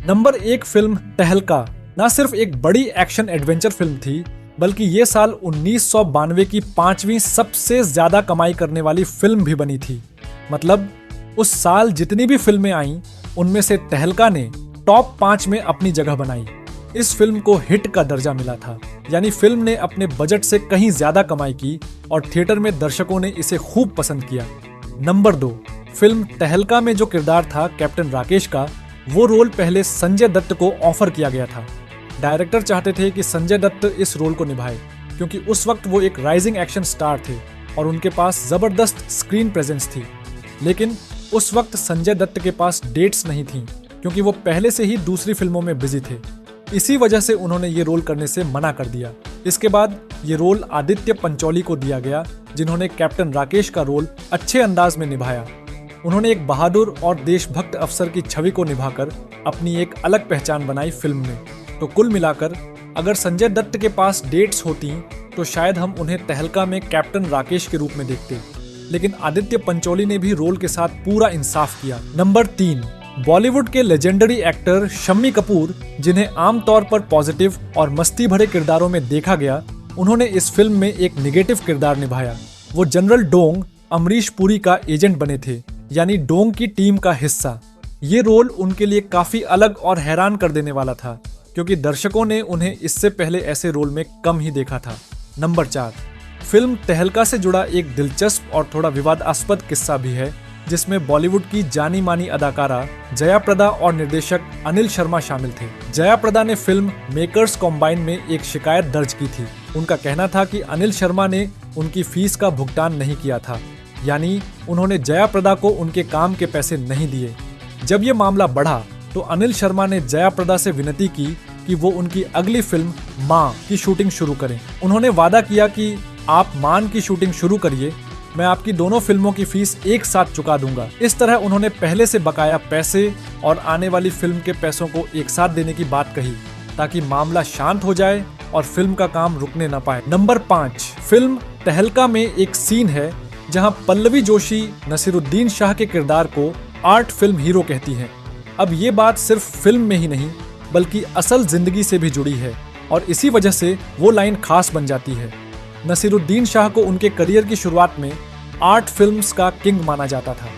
Number 1 film तहलका न सिर्फ एक बड़ी एक्शन एडवेंचर फिल्म थी, बल्कि ये साल 1992 की 5वीं सबसे ज्यादा कमाई करने वाली फिल्म भी बनी थी। मतलब उस साल जितनी भी फिल्में आईं, उनमें से तहलका ने टॉप 5 में अपनी जगह बनाई। इस फिल्म को हिट का दर्जा मिला था, यानी फिल्म ने अपने बजट से कहीं ज्यादा कमाई की और थिएटर में दर्शकों ने इसे खूब पसंद किया। नंबर 2 फिल्म तहलका में जो किरदार था कैप्टन राकेश का, वो रोल पहले संजय दत्त को ऑफर किया गया था। डायरेक्टर चाहते थे कि संजय दत्त इस रोल को निभाए, क्योंकि उस वक्त वो एक राइजिंग एक्शन स्टार थे और उनके पास जबरदस्त स्क्रीन प्रेजेंस थी। लेकिन उस वक्त संजय दत्त के पास डेट्स नहीं थीं, क्योंकि वो पहले से ही दूसरी फिल्मों में बिजी थे। इसी वजह से उन्होंने ये रोल करने से मना कर दिया। इसके बाद ये रोल आदित्य पंचोली को दिया गया, जिन्होंने कैप्टन राकेश का रोल अच्छे अंदाज में निभाया। उन्होंने एक बहादुर और देशभक्त अफसर की छवि को निभाकर अपनी एक अलग पहचान बनाई फिल्म में। तो कुल मिलाकर अगर संजय दत्त के पास डेट्स होती तो शायद हम उन्हें तहलका में कैप्टन राकेश के रूप में देखते, लेकिन आदित्य पंचोली ने भी रोल के साथ पूरा इंसाफ किया। नंबर 3 बॉलीवुड के लेजेंडरी एक्टर शम्मी कपूर, जिन्हें आमतौर पर पॉजिटिव और मस्ती भरे किरदारों में देखा गया, उन्होंने इस फिल्म में एक निगेटिव किरदार निभाया। वो जनरल डोंग अमरीश पुरी का एजेंट बने थे, यानी डोंग की टीम का हिस्सा। ये रोल उनके लिए काफी अलग और हैरान कर देने वाला था, क्योंकि दर्शकों ने उन्हें इससे पहले ऐसे रोल में कम ही देखा था। नंबर 4 फिल्म तहलका से जुड़ा एक दिलचस्प और थोड़ा विवादास्पद किस्सा भी है, जिसमें बॉलीवुड की जानी मानी अदाकारा जया प्रदा और निर्देशक अनिल शर्मा शामिल थे। जया प्रदा ने फिल्म मेकर्स कॉम्बाइन में एक शिकायत दर्ज की थी। उनका कहना था कि अनिल शर्मा ने उनकी फीस का भुगतान नहीं किया था, यानी उन्होंने जया प्रदा को उनके काम के पैसे नहीं दिए। जब ये मामला बढ़ा तो अनिल शर्मा ने जया प्रदा से विनती की कि वो उनकी अगली फिल्म मां की शूटिंग शुरू करें। उन्होंने वादा किया कि आप मान की शूटिंग शुरू करिए, मैं आपकी दोनों फिल्मों की फीस एक साथ चुका दूंगा। इस तरह उन्होंने पहले से बकाया पैसे और आने वाली फिल्म के पैसों को एक साथ देने की बात कही, ताकि मामला शांत हो जाए और फिल्म का काम रुकने न पाए। नंबर 5 फिल्म तहलका में एक सीन है जहां पल्लवी जोशी नसीरुद्दीन शाह के किरदार को आर्ट फिल्म हीरो कहती हैं। अब ये बात सिर्फ फिल्म में ही नहीं, बल्कि असल जिंदगी से भी जुड़ी है, और इसी वजह से वो लाइन खास बन जाती है। नसीरुद्दीन शाह को उनके करियर की शुरुआत में आर्ट फिल्म्स का किंग माना जाता था।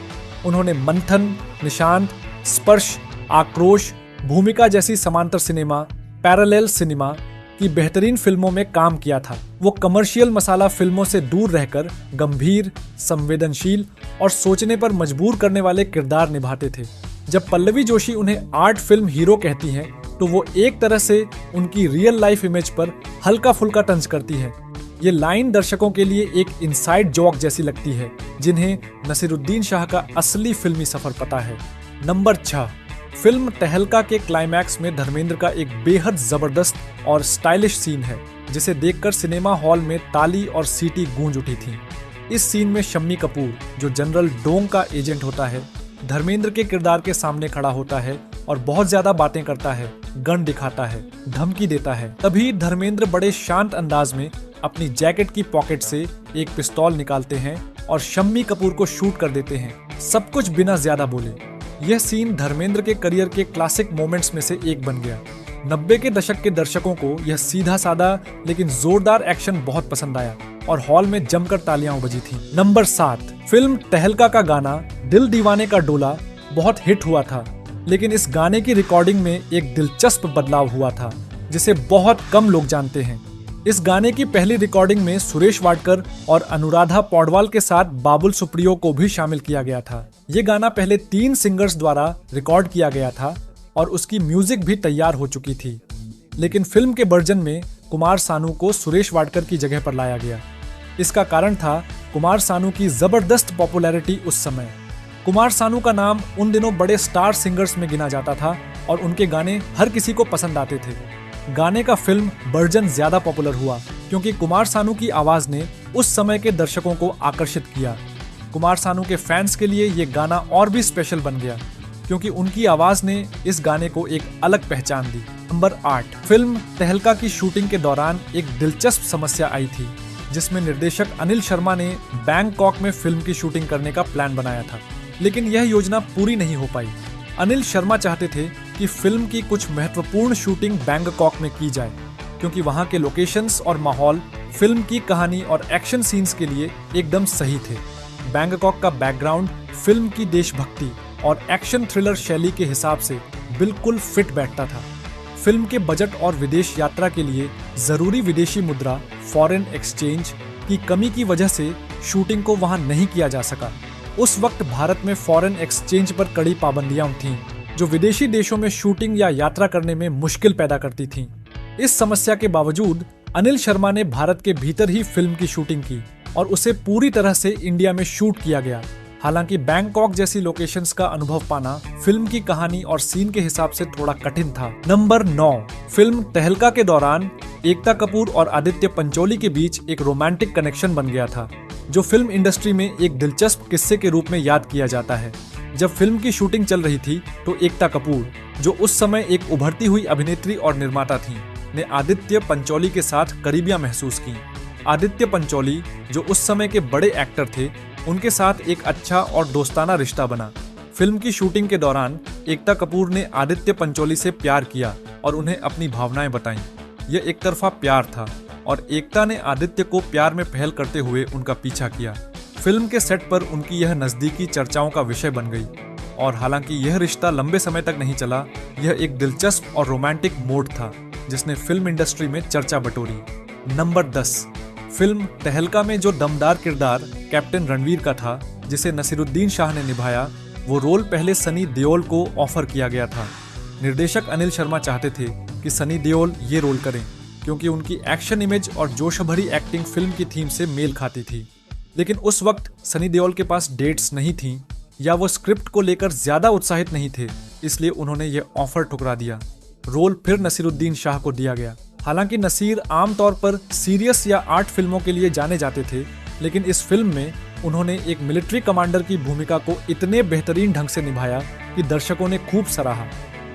उन्होंने मंथन, निशांत, स्पर्श, आक्रोश, भूमिका जैसी समांतर सिनेमा, पैरेलल सिनेमा की बेहतरीन फिल्मों में काम किया था। वो कमर्शियल मसाला फिल्मों से दूर रहकर गंभीर, संवेदनशील और सोचने पर मजबूर करने वाले किरदार निभाते थे। जब पल्लवी जोशी उन्हें आर्ट फिल्म हीरो कहती हैं, तो वो एक तरह से उनकी रियल लाइफ इमेज पर हल्का फुल्का टंच करती है। ये लाइन दर्शकों के लिए एक इनसाइड जॉक जैसी लगती है, जिन्हें नसीरुद्दीन शाह का असली फिल्मी सफर पता है। नंबर 6 फिल्म तहलका के क्लाइमैक्स में धर्मेंद्र का एक बेहद जबरदस्त और स्टाइलिश सीन है, जिसे देखकर सिनेमा हॉल में ताली और सीटी गूंज उठी थी। इस सीन में शम्मी कपूर, जो जनरल डोंग का एजेंट होता है, धर्मेंद्र के किरदार के सामने खड़ा होता है और बहुत ज्यादा बातें करता है, गन दिखाता है, धमकी देता है। तभी धर्मेंद्र बड़े शांत अंदाज में अपनी जैकेट की पॉकेट से एक पिस्तौल निकालते हैं और शम्मी कपूर को शूट कर देते हैं, सब कुछ बिना ज्यादा बोले। यह सीन धर्मेंद्र के करियर के क्लासिक मोमेंट्स में से एक बन गया। 90 के दशक के दर्शकों को यह सीधा सादा लेकिन जोरदार एक्शन बहुत पसंद आया और हॉल में जमकर तालियां बजी थीं। नंबर 7 फिल्म तहलका का गाना दिल दीवाने का डोला बहुत हिट हुआ था, लेकिन इस गाने की रिकॉर्डिंग में एक दिलचस्प बदलाव हुआ था, जिसे बहुत कम लोग जानते हैं। इस गाने की पहली रिकॉर्डिंग में सुरेश वाडकर और अनुराधा पौडवाल के साथ बाबुल सुप्रियो को भी शामिल किया गया था। ये गाना पहले 3 सिंगर्स द्वारा रिकॉर्ड किया गया था और उसकी म्यूजिक भी तैयार हो चुकी थी, लेकिन फिल्म के वर्जन में कुमार सानू को सुरेश वाडकर की जगह पर लाया गया। इसका कारण था कुमार सानू की जबरदस्त पॉपुलैरिटी उस समय। कुमार सानू का नाम उन दिनों बड़े स्टार सिंगर्स में गिना जाता था और उनके गाने हर किसी को पसंद आते थे। गाने का फिल्म वर्जन ज्यादा पॉपुलर हुआ क्योंकि कुमार सानू की आवाज ने उस समय के दर्शकों को आकर्षित किया। कुमार सानू के फैंस के लिए ये गाना और भी स्पेशल बन गया क्योंकि उनकी आवाज ने इस गाने को एक अलग पहचान दी। नंबर 8 फिल्म तहलका की शूटिंग के दौरान एक दिलचस्प समस्या आई थी, जिसमें निर्देशक अनिल शर्मा ने बैंकॉक में फिल्म की शूटिंग करने का प्लान बनाया था, लेकिन यह योजना पूरी नहीं हो पाई। अनिल शर्मा चाहते थे कि फिल्म की कुछ महत्वपूर्ण शूटिंग बैंकॉक में की जाए, क्योंकि वहां के लोकेशंस और माहौल फिल्म की कहानी और एक्शन सीन्स के लिए एकदम सही थे। बैंकॉक का बैकग्राउंड फिल्म की देशभक्ति और एक्शन थ्रिलर शैली के हिसाब से बिल्कुल फिट बैठता था। फिल्म के बजट और विदेश यात्रा के लिए जरूरी विदेशी मुद्रा फॉरेन एक्सचेंज की कमी की वजह से शूटिंग को वहां नहीं किया जा सका। उस वक्त भारत में फॉरेन एक्सचेंज पर कड़ी पाबंदियां थीं, जो विदेशी देशों में शूटिंग या यात्रा करने में मुश्किल पैदा करती थीं। इस समस्या के बावजूद अनिल शर्मा ने भारत के भीतर ही फिल्म की शूटिंग की और उसे पूरी तरह से इंडिया में शूट किया गया। हालांकि बैंकॉक जैसी लोकेशंस का अनुभव पाना फिल्म की कहानी और सीन के हिसाब से थोड़ा कठिन था। नंबर 9, फिल्म तहलका के दौरान एकता कपूर और आदित्य पंचोली के बीच एक रोमांटिक कनेक्शन बन गया था, जो फिल्म इंडस्ट्री में एक दिलचस्प किस्से के रूप में याद किया जाता है। जब फिल्म की शूटिंग चल रही थी तो एकता कपूर, जो उस समय एक उभरती हुई अभिनेत्री और निर्माता थीं, ने आदित्य पंचोली के साथ करीबियां महसूस की। आदित्य पंचोली, जो उस समय के बड़े एक्टर थे, उनके साथ एक अच्छा और दोस्ताना रिश्ता बना। फिल्म की शूटिंग के दौरान एकता कपूर ने आदित्य पंचोली से प्यार किया और उन्हें अपनी भावनाएं बताईं। यह एक तरफा प्यार था और एकता ने आदित्य को प्यार में पहल करते हुए उनका पीछा किया। फिल्म के सेट पर उनकी यह नज़दीकी चर्चाओं का विषय बन गई और हालांकि यह रिश्ता लंबे समय तक नहीं चला, यह एक दिलचस्प और रोमांटिक मोड़ था जिसने फिल्म इंडस्ट्री में चर्चा बटोरी। नंबर 10, फिल्म तहलका में जो दमदार किरदार कैप्टन रणवीर का था, जिसे नसीरुद्दीन शाह ने निभाया, वो रोल पहले सनी देओल को ऑफर किया गया था। निर्देशक अनिल शर्मा चाहते थे कि सनी देओल ये रोल करें, क्योंकि उनकी एक्शन इमेज और जोश भरी एक्टिंग फिल्म की थीम से मेल खाती थी। लेकिन उस वक्त सनी देओल के पास डेट्स नहीं थीं या वो स्क्रिप्ट को लेकर ज्यादा उत्साहित नहीं थे, इसलिए उन्होंने ये ऑफर ठुकरा दिया। रोल फिर नसीरुद्दीन शाह को दिया गया। हालांकि नसीर आमतौर पर सीरियस या आर्ट फिल्मों के लिए जाने जाते थे, लेकिन इस फिल्म में उन्होंने एक मिलिट्री कमांडर की भूमिका को इतने बेहतरीन ढंग से निभाया कि दर्शकों ने खूब सराहा।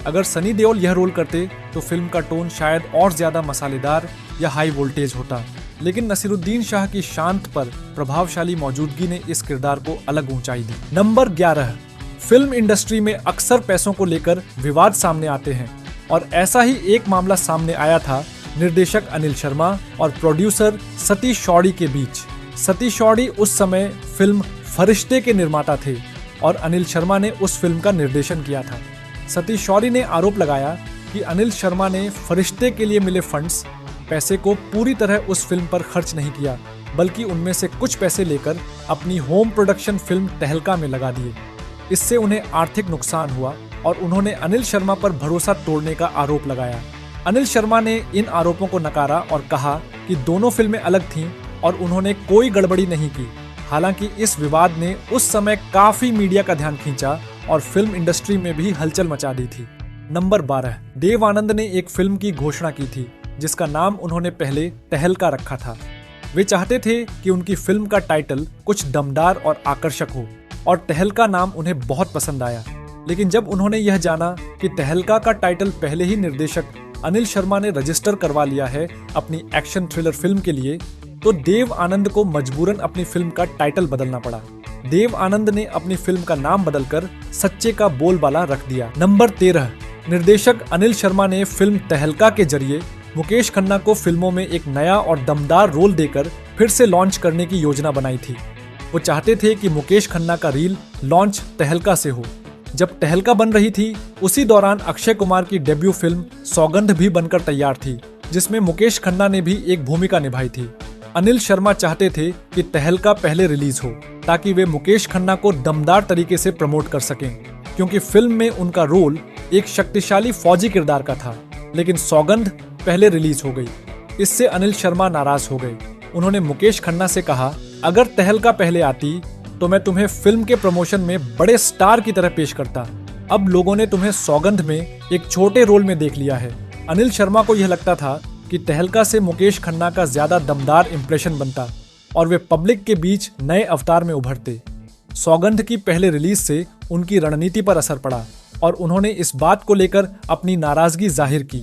अगर सनी देओल यह रोल करते तो फिल्म का टोन शायद और ज्यादा मसालेदार या हाई वोल्टेज होता, लेकिन नसीरुद्दीन शाह की शांत पर प्रभावशाली मौजूदगी ने इस किरदार को अलग ऊंचाई दी। नंबर 11, फिल्म इंडस्ट्री में अक्सर पैसों को लेकर विवाद सामने आते हैं और ऐसा ही एक मामला सामने आया था निर्देशक अनिल शर्मा और प्रोड्यूसर सतीश शौड़ी के बीच। सतीश शौड़ी उस समय फिल्म फरिश्ते के निर्माता थे और अनिल शर्मा ने उस फिल्म का निर्देशन किया था। सतीश शौड़ी ने आरोप लगाया कि अनिल शर्मा ने फरिश्ते के लिए मिले फंड्स पैसे को पूरी तरह उस फिल्म पर खर्च नहीं किया, बल्कि उनमें से कुछ पैसे लेकर अपनी होम प्रोडक्शन फिल्म तहलका में लगा दिए। इससे उन्हें आर्थिक नुकसान हुआ और उन्होंने अनिल शर्मा पर भरोसा तोड़ने का आरोप लगाया। अनिल शर्मा ने इन आरोपों को नकारा और कहा कि दोनों फिल्में अलग थीं और उन्होंने कोई गड़बड़ी नहीं की। हालांकि इस विवाद ने उस समय काफी मीडिया का ध्यान खींचा और फिल्म इंडस्ट्री में भी हलचल मचा दी थी। नंबर 12, देव आनंद ने एक फिल्म की घोषणा की थी जिसका नाम उन्होंने पहले तहलका रखा था। वे चाहते थे कि उनकी फिल्म का टाइटल कुछ दमदार और आकर्षक हो और तहलका नाम उन्हें बहुत पसंद आया। लेकिन जब उन्होंने यह जाना कि तहलका का टाइटल पहले ही निर्देशक अनिल शर्मा ने रजिस्टर करवा लिया है अपनी एक्शन थ्रिलर फिल्म के लिए, तो देव आनंद को मजबूरन अपनी फिल्म का टाइटल बदलना पड़ा। देव आनंद ने अपनी फिल्म का नाम बदलकर सच्चे का बोलबाला रख दिया। नंबर 13, निर्देशक अनिल शर्मा ने फिल्म तहलका के जरिए मुकेश खन्ना को फिल्मों में एक नया और दमदार रोल देकर फिर से लॉन्च करने की योजना बनाई थी। वो चाहते थे कि मुकेश खन्ना का रील लॉन्च तहलका से हो। जब तहलका बन रही थी, उसी दौरान अक्षय कुमार की डेब्यू फिल्म सौगंध भी बनकर तैयार थी, जिसमें मुकेश खन्ना ने भी एक भूमिका निभाई थी। अनिल शर्मा चाहते थे कि तहलका पहले रिलीज हो ताकि वे मुकेश खन्ना को दमदार तरीके से प्रमोट कर सकें, क्योंकि फिल्म में उनका रोल एक शक्तिशाली फौजी किरदार का था। लेकिन सौगंध पहले रिलीज हो गई। इससे अनिल शर्मा नाराज हो गए। उन्होंने मुकेश खन्ना से कहा, अगर तहलका पहले आती तो मैं तुम्हें फिल्म के प्रमोशन में बड़े स्टार की तरह पेश करता। अब लोगों ने तुम्हें सौगंध में एक छोटे रोल में देख लिया है। अनिल शर्मा को यह लगता था कि तहलका से मुकेश खन्ना का ज्यादा दमदार इंप्रेशन बनता और वे पब्लिक के बीच नए अवतार में उभरते। सौगंध की पहले रिलीज से उनकी रणनीति पर असर पड़ा और उन्होंने इस बात को लेकर अपनी नाराजगी जाहिर की।